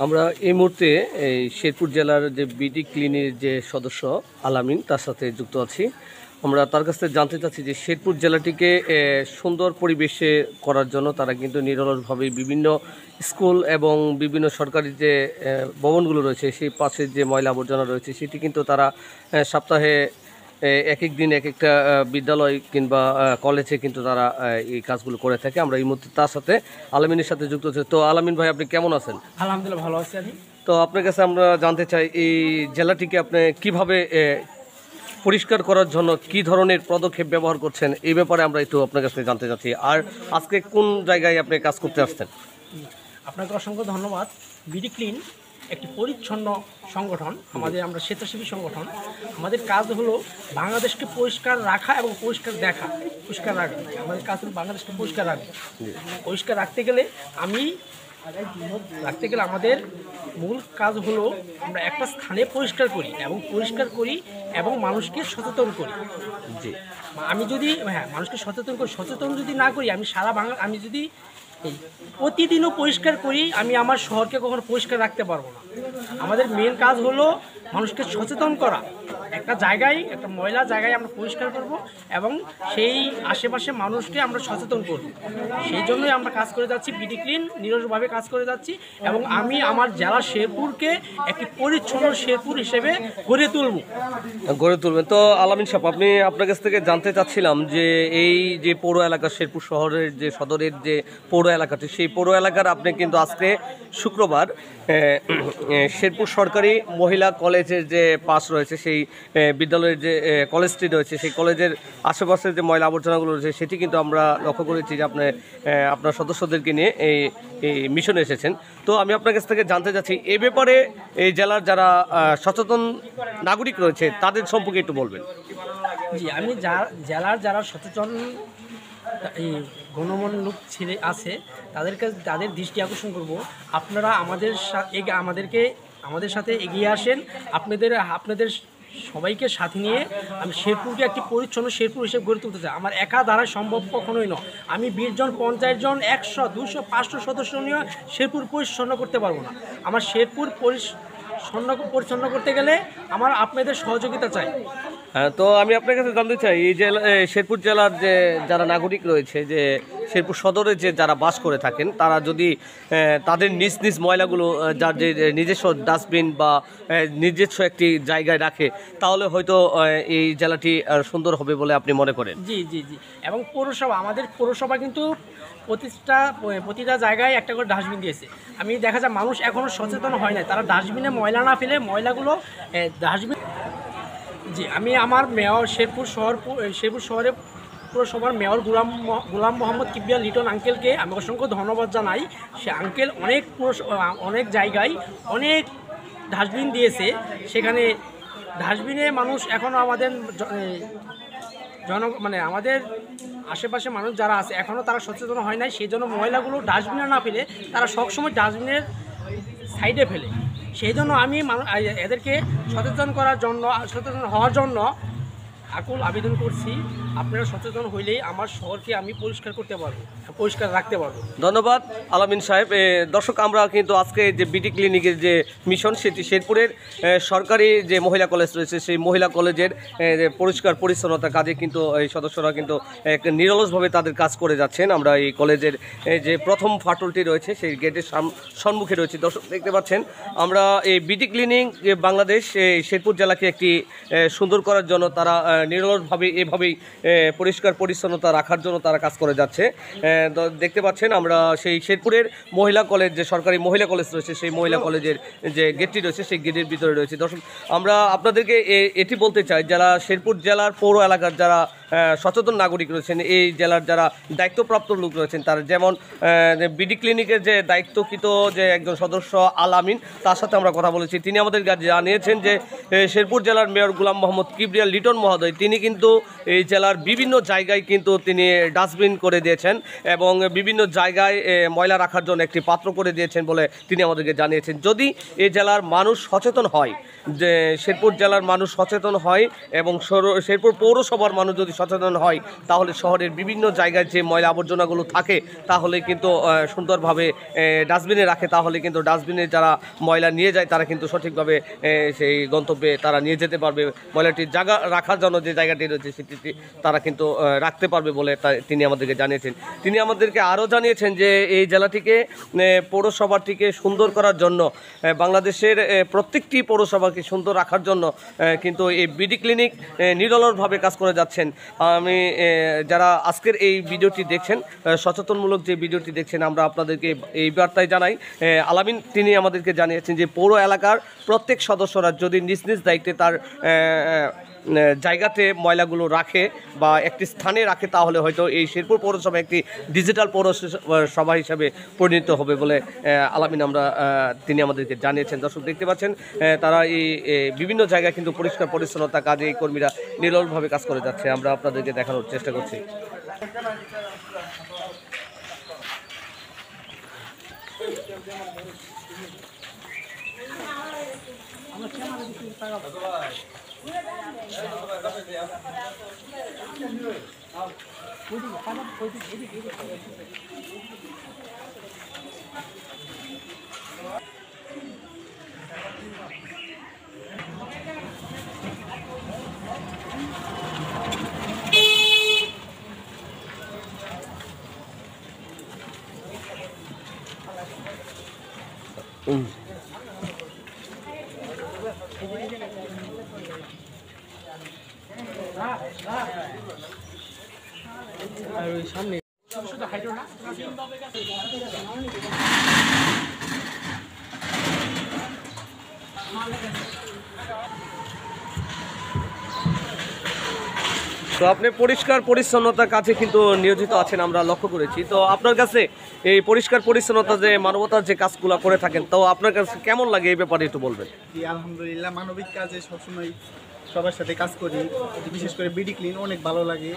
আমরা এই মুহূর্তে এই শেরপুর জেলার যে বিডি ক্লিনের যে সদস্য আলামিন তার সাথে যুক্ত আছি। আমরা তার কাছ থেকে জানতে চাচ্ছি যে শেরপুর জেলাটিকে সুন্দর পরিবেশে করার জন্য তারা কিন্তু নিরলসভাবে বিভিন্ন স্কুল এবং বিভিন্ন সরকারি যে ভবনগুলো রয়েছে সেই পাশে যে ময়লা আবর্জনা রয়েছে সেটি কিন্তু তারা সপ্তাহে এক এক দিন এক একটা বিদ্যালয় কিংবা কলেজে কিন্তু তারা এই কাজগুলো করে থাকে। আমরা এই মুহূর্তে তার সাথে আলামিনের সাথে যুক্ত হচ্ছে। তো আলামিন ভাই, আপনি কেমন আছেন? আলহামদুলিল্লাহ, ভালো আছি আমি। তো আপনার কাছে আমরা জানতে চাই এই জেলাটিকে আপনি কিভাবে পরিষ্কার করার জন্য কি ধরনের পদক্ষেপ ব্যবহার করছেন, এই ব্যাপারে আমরা একটু আপনার কাছে জানতে চাচ্ছি। আর আজকে কোন জায়গায় আপনি কাজ করতে আসছেন? আপনাকে অসংখ্য ধন্যবাদ। বিডি ক্লিন একটি পরিচ্ছন্ন সংগঠন, আমরা স্বেচ্ছাসেবী সংগঠন। আমাদের কাজ হলো বাংলাদেশকে পরিষ্কার রাখা এবং পরিষ্কার রাখা। আমাদের কাজ হলো বাংলাদেশকে পরিষ্কার রাখা। পরিষ্কার রাখতে গেলে আমাদের মূল কাজ হলো আমরা একটা স্থানে পরিষ্কার করি এবং মানুষকে সচেতন করি। আমি যদি মানুষকে সচেতন যদি না করি, আমি যদি প্রতিদিনও পরিষ্কার করি, আমি আমার শহরকে কখনো পরিষ্কার রাখতে পারবো না। আমাদের মেন কাজ হলো মানুষকে সচেতন করা। একটা ময়লা জায়গায় আমরা পরিষ্কার করব এবং সেই আশেপাশে মানুষকে আমরা সচেতন করব। সেই জন্যই আমরা কাজ করে যাচ্ছি, বিডি ক্লিন নিরলসভাবে কাজ করে যাচ্ছি এবং আমি আমার জেলা শেরপুরকে একটি পরিচ্ছন্ন শেরপুর হিসেবে গড়ে তুলবেন। তো আলামিন সাহেব, আপনার কাছ থেকে জানতে চাচ্ছিলাম যে এই যে পৌর এলাকা, শেরপুর শহরের যে সদরের যে পৌর এলাকাটি, সেই পৌর এলাকার আপনি কিন্তু আজকে শুক্রবার শেরপুর সরকারি মহিলা কলেজের যে পাশ রয়েছে, সেই বিদ্যালয়ের যে কলেজটি রয়েছে, সেই কলেজের আশেপাশের যে ময়লা আবর্জনাগুলো রয়েছে সেটি কিন্তু আমরা লক্ষ্য করেছি যে আপনার সদস্যদেরকে নিয়ে এই মিশনে এসেছেন। তো আমি আপনার কাছ থেকে জানতে চাচ্ছি এ ব্যাপারে এই জেলার যারা সচেতন নাগরিক রয়েছে তাদের সম্পর্কে একটু বলবেন। জি, আমি জেলার যারা সচেতন এই গণমান্য লোক আছে তাদের দৃষ্টি আকর্ষণ করব, আপনারা আমাদের সাথে এগিয়ে আসেন। আপনাদের সবাইকে সাথে নিয়ে আমি শেরপুরকে একটি পরিচ্ছন্ন শেরপুর হিসেবে গড়ে তুলতে চাই। আমার একা দ্বারা সম্ভব কখনোই নয়। আমি 20 জন 50 জন 100 200 500 সদস্য নিয়ে শেরপুর পরিচ্ছন্ন করতে পারবো না। আমার শেরপুর পরিচ্ছন্ন করতে গেলে আমার আপনাদের সহযোগিতা চাই। হ্যাঁ, তো আমি আপনার কাছে জানতে চাই এই যে শেরপুর জেলার যে যারা নাগরিক রয়েছে, যে শেরপুর সদরে যে যারা বাস করে থাকেন, তারা যদি তাদের নিজ ময়লাগুলো যার যে নিজস্ব ডাস্টবিন বা নিজস্ব একটি জায়গায় রাখে, তাহলে হয়তো এই জেলাটি সুন্দর হবে বলে আপনি মনে করেন? জি। এবং আমাদের পৌরসভা কিন্তু প্রতিটা জায়গায় একটা করে ডাস্টবিন দিয়েছে। আমি দেখা যায় মানুষ এখনও সচেতন হয় না, তারা ডাস্টবিনে ময়লা না ফেলে ময়লাগুলো ডাস্টবিন। জি, আমি আমার মেয়র শেরপুর শহরে পুরসভার মেয়র গোলাম মোহাম্মদ কিবরিয়া লিটন আঙ্কেলকে আমি অসংখ্য ধন্যবাদ জানাই। সে আঙ্কেল অনেক জায়গায় অনেক ডাস্টবিন দিয়েছে। সেখানে ডাস্টবিনে মানুষ এখনও আমাদের আমাদের আশেপাশে মানুষ যারা আছে এখনও তারা সচেতন হয় নাই। সেই জন্য ময়লাগুলো ডাস্টবিনে না ফেলে তারা সবসময় ডাস্টবিনের সাইডে ফেলে। সেই জন্য আমি এদেরকে সচেতন হওয়ার জন্য আকুল আবেদন করছি। আপনারা সচেতন হইলেই আমার শহরকে আমি পরিষ্কার রাখতে পারবো। ধন্যবাদ আলামিন সাহেব। দর্শক, আমরা কিন্তু আজকে যে বিডি ক্লিনিকের যে মিশন, সেটি শেরপুরের সরকারি যে মহিলা কলেজ রয়েছে, সেই মহিলা কলেজের পরিষ্কার পরিচ্ছন্নতা কাজে কিন্তু এই সদস্যরা কিন্তু নিরলসভাবে তাদের কাজ করে যাচ্ছেন। আমরা এই কলেজের যে প্রথম ফাটলটি রয়েছে সেই গেটের সম্মুখে রয়েছে। দর্শক দেখতে পাচ্ছেন, আমরা এই বিডি ক্লিনিক বাংলাদেশ শেরপুর জেলাকে একটি সুন্দর করার জন্য তারা নিরলসভাবে এভাবেই পরিষ্কার পরিচ্ছন্নতা রাখার জন্য তারা কাজ করে যাচ্ছে। দেখতে পাচ্ছেন, আমরা সেই শেরপুরের মহিলা কলেজ, যে সরকারি মহিলা কলেজ রয়েছে, সেই মহিলা কলেজের যে গেটটি রয়েছে সেই গেটের ভিতরে রয়েছে। দর্শক, আমরা আপনাদেরকে এটি বলতে চাই, যারা শেরপুর জেলার পৌর এলাকার যারা সচেতন নাগরিক রয়েছেন, এই জেলার যারা দায়িত্বপ্রাপ্ত লোক রয়েছেন, তার যেমন বিডি ক্লিনিকের যে দায়িত্বকৃত যে একজন সদস্য আলামিন, তার সাথে আমরা কথা বলেছি। তিনি আমাদের জানিয়েছেন যে শেরপুর জেলার মেয়র গোলাম মোহাম্মদ কিবরিয়া লিটন মহোদয় তিনি কিন্তু এই জেলার বিভিন্ন জায়গায় কিন্তু তিনি ডাস্টবিন করে দিয়েছেন এবং বিভিন্ন জায়গায় ময়লা রাখার জন্য একটি পাত্র করে দিয়েছেন বলে তিনি আমাদেরকে জানিয়েছেন। যদি এই জেলার মানুষ সচেতন হয়, যে শেরপুর জেলার মানুষ সচেতন হয় এবং শেরপুর পৌরসভার মানুষ যদি সচেতন হয় তাহলে শহরের বিভিন্ন জায়গায় যে ময়লা আবর্জনাগুলো থাকে তাহলে কিন্তু সুন্দরভাবে ডাস্টবিনে রাখে, তাহলে কিন্তু ডাস্টবিনে যারা ময়লা নিয়ে যায় তারা কিন্তু সঠিকভাবে সেই গন্তব্যে তারা নিয়ে যেতে পারবে। ময়লাটির জায়গা রাখার জন্য যে জায়গাটি রয়েছে সেটি তারা কিন্তু রাখতে পারবে বলে তিনি আমাদেরকে জানিয়েছেন। তিনি আমাদেরকে আরও জানিয়েছেন যে এই জেলাটিকে পৌরসভাটিকে সুন্দর করার জন্য বাংলাদেশের প্রত্যেকটি পৌরসভাকে সুন্দর রাখার জন্য কিন্তু এই বিডি ক্লিনিক নিরলসভাবে কাজ করে যাচ্ছেন। আমি যারা আজকের এই ভিডিওটি দেখছেন, সচেতনমূলক যে ভিডিওটি দেখছেন, আমরা আপনাদেরকে এই বার্তায় জানাই। আলামিন তিনি আমাদেরকে জানিয়েছেন যে পৌর এলাকার প্রত্যেক সদস্যরা যদি নিজ নিজ দায়িত্বে তার জায়গাতে ময়লাগুলো রাখে বা একটি স্থানে রাখে তাহলে হয়তো এই শেরপুর পৌরসভা একটি ডিজিটাল পৌরসভা হিসাবে পরিণত হবে বলে আলামিন তিনি আমাদেরকে জানিয়েছেন। দর্শক দেখতে পাচ্ছেন তারা এই বিভিন্ন জায়গায় কিন্তু পরিষ্কার পরিচ্ছন্নতা কাজে এই কর্মীরা নিরলসভাবে কাজ করে যাচ্ছে, আমরা আপনাদেরকে দেখানোর চেষ্টা করছি। আর ওই সামনে তো আপনি পরিষ্কার পরিচ্ছন্নতার কাছে কিন্তু নিয়োজিত আছেন, আমরা লক্ষ্য করেছি। তো আপনার কাছে এই পরিষ্কার পরিচ্ছন্নতা যে মানবতার যে কাজগুলো করে থাকেন, তো আপনার কাছে কেমন লাগে এই ব্যাপারে একটু বলবেন? আলহামদুলিল্লাহ, মানবিক কাজে সবসময় সবার সাথে কাজ করি, বিশেষ করে বিডি ক্লিন অনেক ভালো লাগে।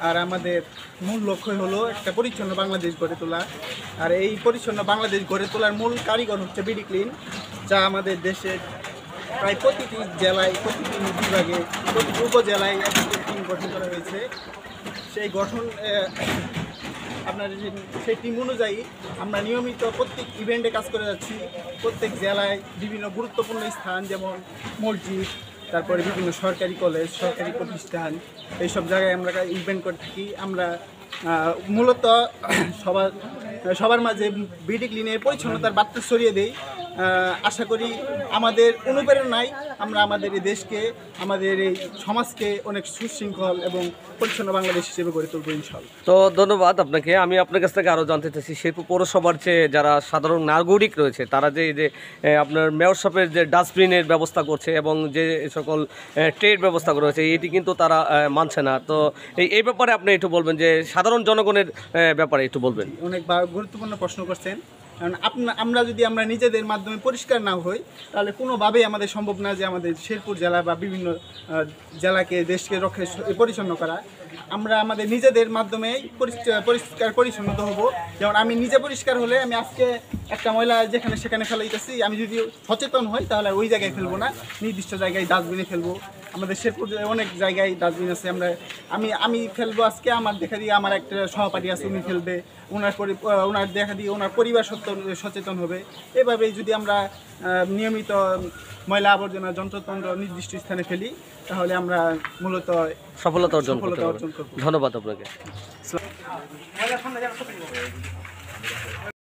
আর আমাদের মূল লক্ষ্য হলো একটা পরিচ্ছন্ন বাংলাদেশ গড়ে তোলা। আর এই পরিচ্ছন্ন বাংলাদেশ গড়ে তোলার মূল কারিগর হচ্ছে বিডি ক্লিন, যা আমাদের দেশের প্রায় প্রতিটি জেলায়, প্রতিটি বিভাগে, প্রতিটি উপজেলায় একটা টিম গঠন করা হয়েছে। সেই গঠন আপনার সেই টিম অনুযায়ী আমরা নিয়মিত প্রত্যেক ইভেন্টে কাজ করে যাচ্ছি। প্রত্যেক জেলায় বিভিন্ন গুরুত্বপূর্ণ স্থান যেমন মসজিদ, তারপরে বিভিন্ন সরকারি কলেজ, সরকারি প্রতিষ্ঠান, এইসব জায়গায় আমরা ইভেন্ট করে থাকি। আমরা মূলত সবার মাঝে বিডি ক্লিনের পরিচ্ছন্নতার বার্তা ছড়িয়ে দেই। আশা করি আমাদের অনুপ্রেরণায় আমরা আমাদের এই দেশকে, আমাদের এই সমাজকে অনেক সুশৃঙ্খল এবং পরিচ্ছন্ন বাংলাদেশ হিসেবে গড়ে তুলব ইনশাআল্লাহ। তো ধন্যবাদ আপনাকে। আমি আপনার কাছ থেকে আরও জানতে চাইছি, শেরপুর পৌরসভার যে যারা সাধারণ নাগরিক রয়েছে তারা যে আপনার মেয়র সাহেবের যে ডাস্টবিনের ব্যবস্থা করছে এবং যে সকল ট্রেড ব্যবস্থা রয়েছে এটি কিন্তু তারা মানছে না। তো এই ব্যাপারে আপনি একটু বলবেন, যে সাধারণ জনগণের ব্যাপারে একটু বলবেন। অনেক গুরুত্বপূর্ণ প্রশ্ন করছেন, কারণ আমরা যদি নিজেদের মাধ্যমে পরিষ্কার না হই তাহলে কোনোভাবেই আমাদের সম্ভব না যে আমাদের শেরপুর জেলা বা বিভিন্ন জেলাকে, দেশকে পরিচ্ছন্ন করা। আমরা আমাদের নিজেদের মাধ্যমেই পরিষ্কার পরিচ্ছন্নতা হব। যেমন আমি নিজে পরিষ্কার হলে, আমি আজকে একটা ময়লা যেখানে সেখানে ফেলাইতেছি, আমি যদি সচেতন হই তাহলে ওই জায়গায় ফেলবো না, নির্দিষ্ট জায়গায় ডাস্টবিনে ফেলবো। আমাদের শেরপুর অনেক জায়গায় ডাস্টবিন আছে। আমি ফেলবো আজকে, আমার দেখা দিয়ে আমার একটা সহপাঠী আছে, উনি ফেলবে, ওনার দেখা দিয়ে ওনার পরিবার সচেতন হবে। এভাবেই যদি আমরা নিয়মিত ময়লা আবর্জনা যন্ত্রতন্ত্র নির্দিষ্ট স্থানে ফেলি তাহলে আমরা মূলত সফলতা অর্জন করব। করব। ধন্যবাদ আপনাকে।